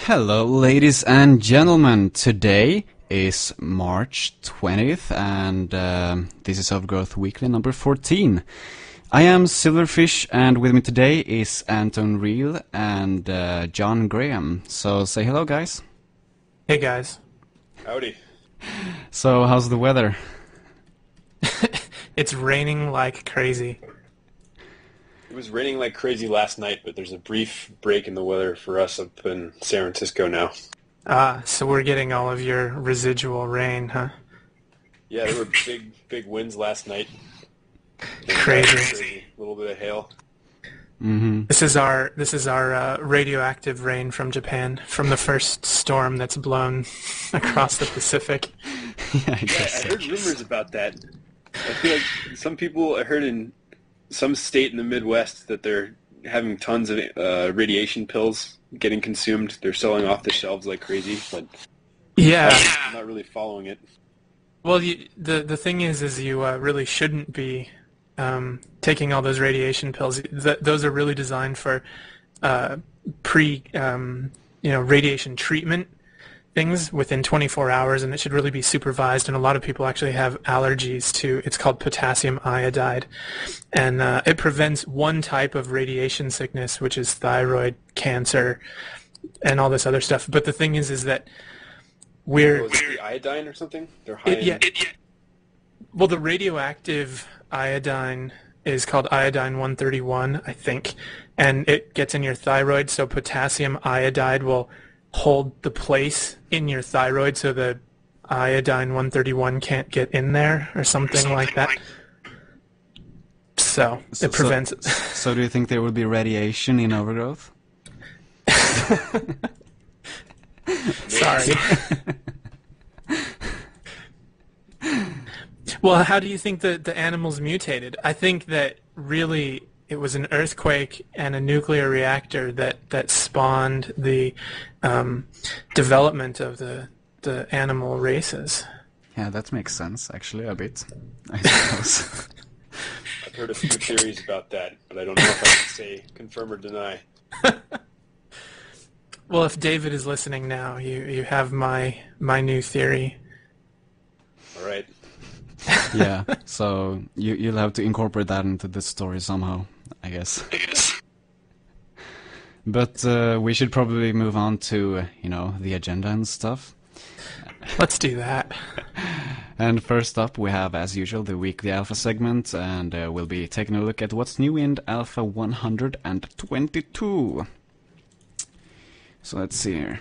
Hello, ladies and gentlemen. Today is March 20th, and this is Overgrowth Weekly number 14. I am Silverfish, and with me today is Anton Reel and John Graham. So say hello, guys. Hey, guys. Howdy. So how's the weather? It's raining like crazy. It was raining like crazy last night, but there's a brief break in the weather for us up in San Francisco now. So we're getting all of your residual rain, huh? Yeah, there were big winds last night. Crazy. A little bit of hail. Mm-hmm. This is our radioactive rain from Japan, from the first storm that's blown across the Pacific. Yeah, I heard rumors about that. I feel like some people, I heard in some state in the Midwest that they're having tons of radiation pills getting consumed. They're selling off the shelves like crazy, but Yeah. I'm not really following it. Well, the thing is you really shouldn't be taking all those radiation pills. Those are really designed for radiation treatment things within 24 hours, and it should really be supervised. And a lot of people actually have allergies to, it's called potassium iodide, and it prevents one type of radiation sickness, which is thyroid cancer and all this other stuff. But the thing is that we're... Is it the iodine or something? They're high Well, the radioactive iodine is called iodine 131, I think, and it gets in your thyroid, so potassium iodide will hold the place in your thyroid so the iodine 131 can't get in there or something like that. So it prevents it. So do you think there will be radiation in Overgrowth? Sorry. Well, how do you think the animals mutated? I think that really it was an earthquake and a nuclear reactor that spawned the development of the animal races. Yeah, that makes sense, actually, a bit, I suppose. I've heard a few theories about that, but I don't know if I can say confirm or deny. Well, if David is listening now, you have my new theory. All right. Yeah, so you'll have to incorporate that into the story somehow, I guess. But we should probably move on to, the agenda and stuff. Let's do that. And first up, we have, as usual, the weekly alpha segment, and we'll be taking a look at what's new in alpha 122. So let's see here.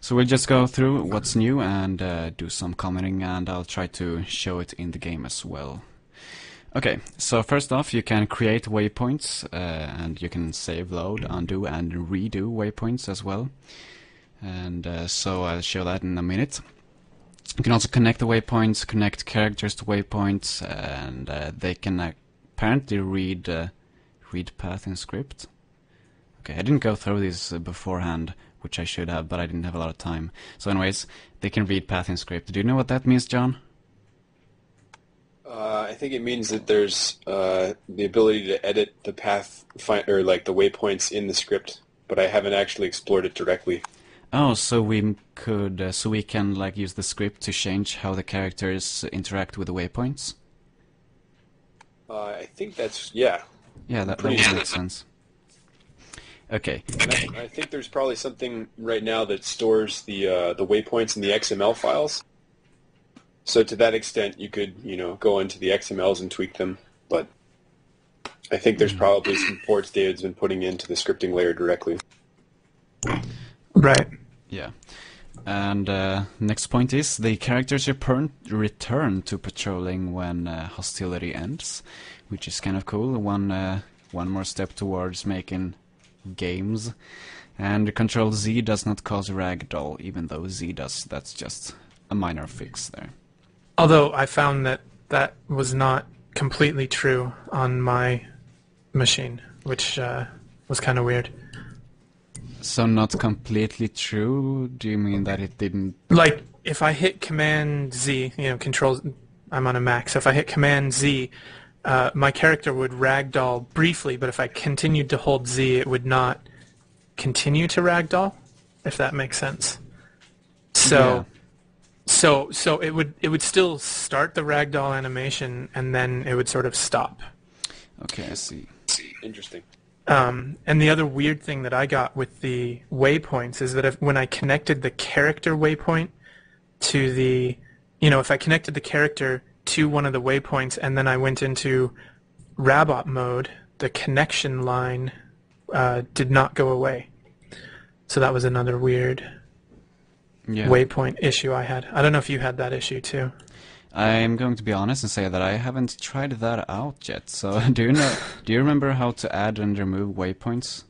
So we'll just go through what's new and do some commenting, and I'll try to show it in the game as well. Okay, so first off, you can create waypoints, and you can save, load, undo, and redo waypoints as well. And so I'll show that in a minute. You can also connect the waypoints, connect characters to waypoints, and they can apparently read path in script. Okay, I didn't go through this beforehand, which I should have, but I didn't have a lot of time. So anyways, they can read path in script. Do you know what that means, John? I think it means that there's the ability to edit the path, or like the waypoints in the script, but I haven't actually explored it directly. Oh, so we could, so we can like use the script to change how the characters interact with the waypoints? I think that's, yeah. Yeah, that would make sense. Okay. And I think there's probably something right now that stores the waypoints in the XML files. So to that extent, you could, go into the XMLs and tweak them. But I think there's probably some ports David's been putting into the scripting layer directly. Right. Yeah. And next point is the characters return to patrolling when hostility ends, which is kind of cool. One more step towards making games. And Control Z does not cause ragdoll, even though Z does. That's just a minor fix there. Although I found that was not completely true on my machine, which was kind of weird. So not completely true? Do you mean that it didn't... Like, if I hit Command Z, Control... I'm on a Mac, so if I hit Command Z, my character would ragdoll briefly, but if I continued to hold Z, it would not continue to ragdoll. if that makes sense. So so it would still start the ragdoll animation and then it would sort of stop. Okay, I see. Interesting. And the other weird thing that I got with the waypoints is that when I connected the character waypoint to the, if I connected the character to one of the waypoints and then I went into Rabot mode, the connection line did not go away. So that was another weird waypoint issue I had. I don't know if you had that issue too. I'm going to be honest and say that I haven't tried that out yet. So do you remember how to add and remove waypoints?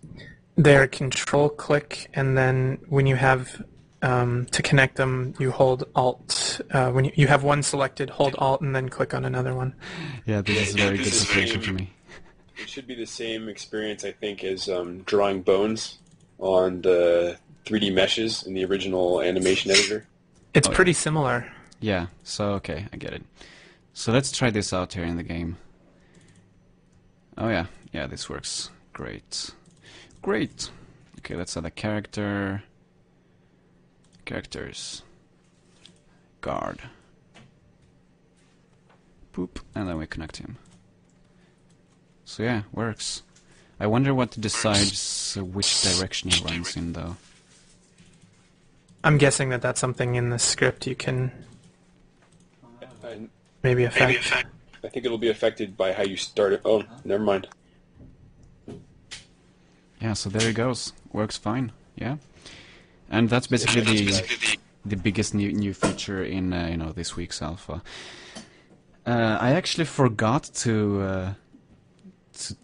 They're control click, and then when you have to connect them, you hold Alt. When you have one selected, hold Alt and then click on another one. Yeah, this is a very good situation for me. It should be the same experience, I think, as drawing bones on the 3D meshes in the original animation editor. It's pretty similar. Yeah, so okay, I get it. So let's try this out here in the game. Oh yeah, this works. Great. Great! Okay, let's add a character. Characters. Guard. Poop, and then we connect him. So yeah, works. I wonder what decides which direction he runs in, though. I'm guessing that that's something in the script you can maybe affect. I think it'll be affected by how you start it. Oh, never mind. Yeah, so there it goes. Works fine. Yeah, and that's basically the biggest new feature in this week's alpha. I actually forgot to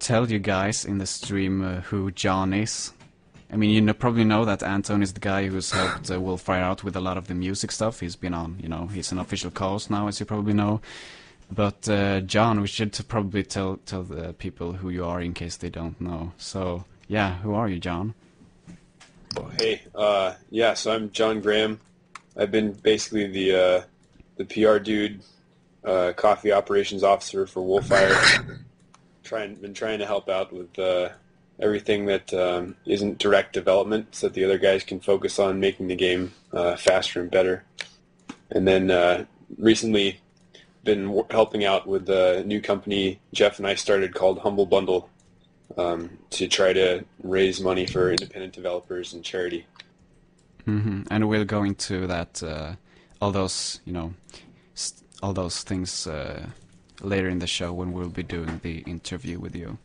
tell you guys in the stream who John is. I mean, you probably know that Anton is the guy who's helped Wolfire out with a lot of the music stuff. He's been on, he's an official co-host now, as you probably know. But John, we should probably tell the people who you are in case they don't know. So, yeah, who are you, John? Oh, hey, so I'm John Graham. I've been basically the PR dude, coffee operations officer for Wolfire. Been trying to help out with everything that isn't direct development, so that the other guys can focus on making the game faster and better. And then recently been helping out with a new company Jeff and I started called Humble Bundle to try to raise money for independent developers and charity. Mm-hmm. And we'll go into that, all those things later in the show when we'll be doing the interview with you.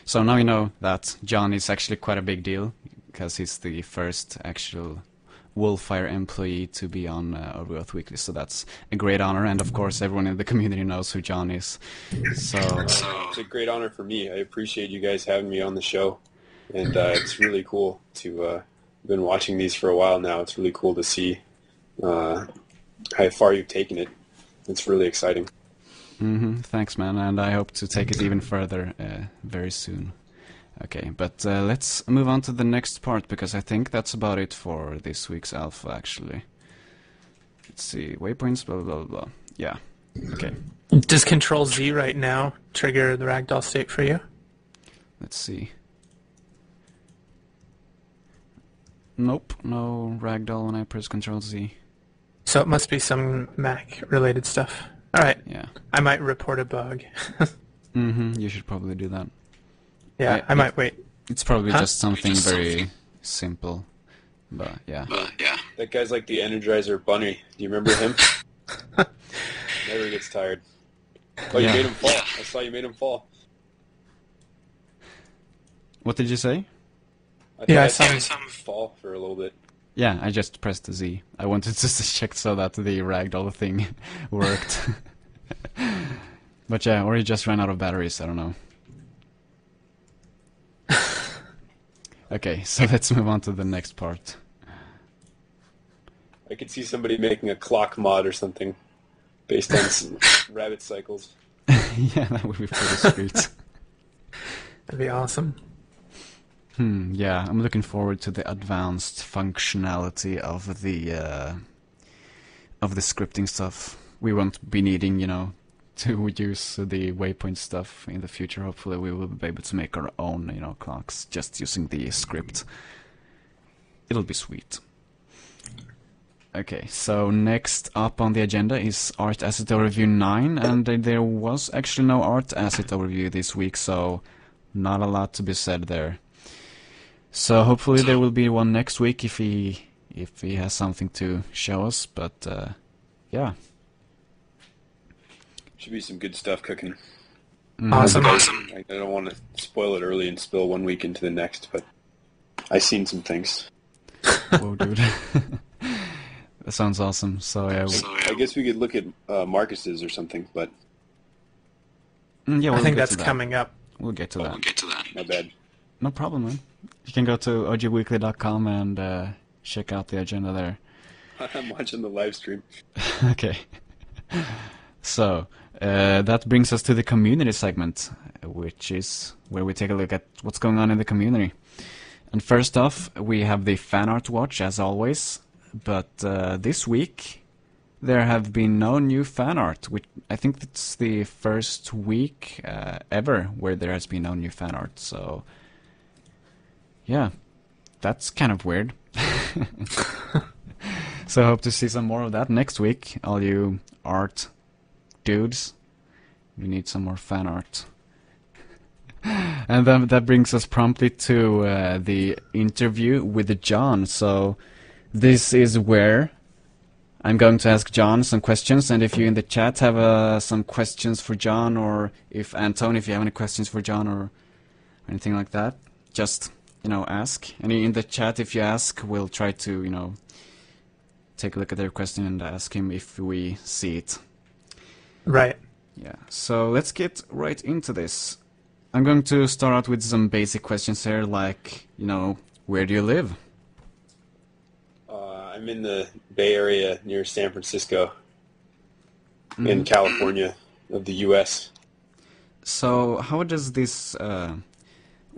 So now you know that John is actually quite a big deal because he's the first actual Wolfire employee to be on Overgrowth Weekly, so that's a great honor, and of course everyone in the community knows who John is. So it's a great honor for me. I appreciate you guys having me on the show, and it's really cool to been watching these for a while now. It's really cool to see how far you've taken it. It's really exciting. Mm-hmm. Thanks, man, and I hope to take it even further very soon. Okay, but let's move on to the next part, because I think that's about it for this week's alpha, actually. Let's see, waypoints, blah, blah, blah, blah. Yeah, okay. Does Control Z right now trigger the ragdoll state for you? Let's see. Nope, no ragdoll when I press Control Z. So it must be some Mac-related stuff. Alright, Yeah. I might report a bug. Mm-hmm, you should probably do that. Yeah, I might wait. It's probably just something very simple, but yeah. That guy's like the Energizer Bunny. Do you remember him? Never gets tired. Oh, you made him fall. I saw you made him fall. What did you say? I saw him fall for a little bit. Yeah, I just pressed the Z. I wanted to check so that the ragdoll thing worked. But yeah, or he just ran out of batteries, I don't know. Okay, so let's move on to the next part. I could see somebody making a clock mod or something based on some rabbit cycles. Yeah, that would be pretty sweet. That'd be awesome. Yeah, I'm looking forward to the advanced functionality of the scripting stuff. We won't be needing, to use the waypoint stuff in the future. Hopefully we will be able to make our own, clocks just using the script. It'll be sweet. Okay, so next up on the agenda is Art Asset Overview 9, and there was actually no Art Asset Overview this week, so not a lot to be said there. So hopefully there will be one next week if he has something to show us, but yeah. Should be some good stuff cooking. Awesome. I don't want to spoil it early and spill one week into the next, but I've seen some things. Whoa, dude. That sounds awesome. So yeah, I guess we could look at Marcus's or something, but yeah, I think that's coming up. We'll get to that. not bad. No problem, man. You can go to OGWeekly.com and check out the agenda there. I'm watching the live stream. Okay. So that brings us to the community segment, which is where we take a look at what's going on in the community. And first off, we have the fan art watch, as always. But this week, there have been no new fan art. Which I think it's the first week ever where there has been no new fan art. So, yeah, that's kind of weird. So I hope to see some more of that next week. All you art dudes, we need some more fan art. And then that brings us promptly to the interview with John. So this is where I'm going to ask John some questions, and if you in the chat have some questions for John, or if Anton, if you have any questions for John or anything like that, just, ask. And in the chat, if you ask, we'll try to, take a look at their question and ask him if we see it. Right. Yeah, so let's get right into this. I'm going to start out with some basic questions here, like, where do you live? I'm in the Bay Area near San Francisco, in California of the U.S. So how does this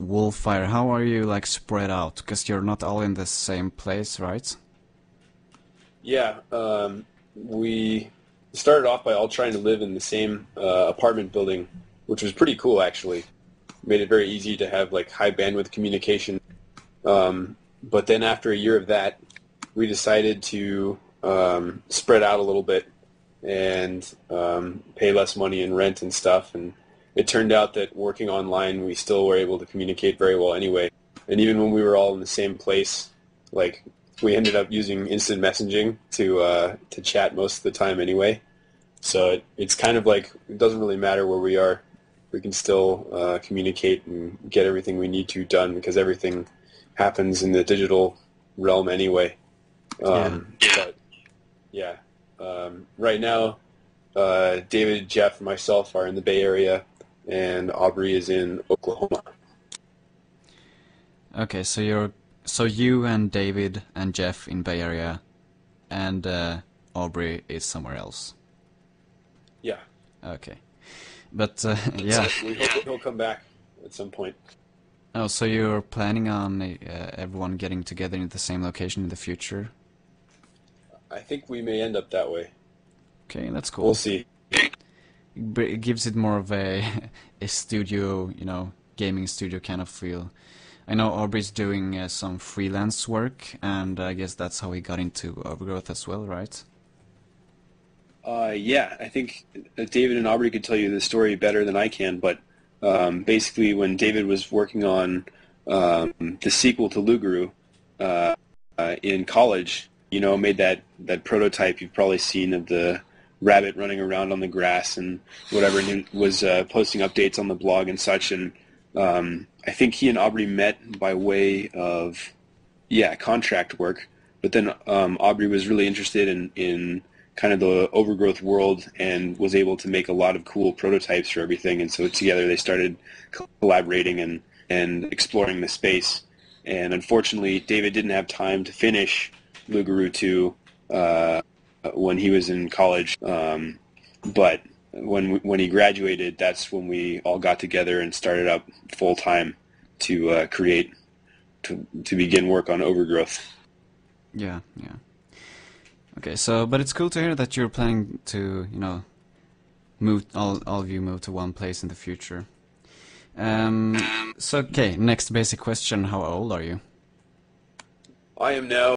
Wolfire, how are you spread out? Because you're not all in the same place, right? Yeah, we started off by all trying to live in the same apartment building, which was pretty cool actually. Made it very easy to have high bandwidth communication. But then after a year of that, we decided to spread out a little bit and pay less money in rent and stuff. And it turned out that working online, we still were able to communicate very well anyway. And even when we were all in the same place, we ended up using instant messaging to chat most of the time anyway. So it's kind of it doesn't really matter where we are. We can still communicate and get everything we need to done because everything happens in the digital realm anyway. But yeah, right now, David, Jeff, and myself are in the Bay Area, and Aubrey is in Oklahoma. Okay, so you and David and Jeff in Bay Area, and Aubrey is somewhere else. Yeah. Okay, but yeah. We hope he'll come back at some point. Oh, so you're planning on everyone getting together in the same location in the future? I think we may end up that way. Okay, that's cool. We'll see. It gives it more of a studio, gaming studio kind of feel. I know Aubrey's doing some freelance work, and I guess that's how he got into Overgrowth as well, right? Yeah, I think David and Aubrey could tell you the story better than I can, but basically when David was working on the sequel to Luguru in college, made that prototype you've probably seen of the rabbit running around on the grass and whatever, and he was posting updates on the blog and such, and I think he and Aubrey met by way of, contract work, but then Aubrey was really interested in kind of the Overgrowth world and was able to make a lot of cool prototypes for everything, and so together they started collaborating and exploring the space, and unfortunately David didn't have time to finish Luguru 2 when he was in college, but when he graduated, that's when we all got together and started up full time to create to begin work on Overgrowth. Yeah. Okay, but it's cool to hear that you're planning to, move all of you move to one place in the future. So okay, next basic question: how old are you? I am now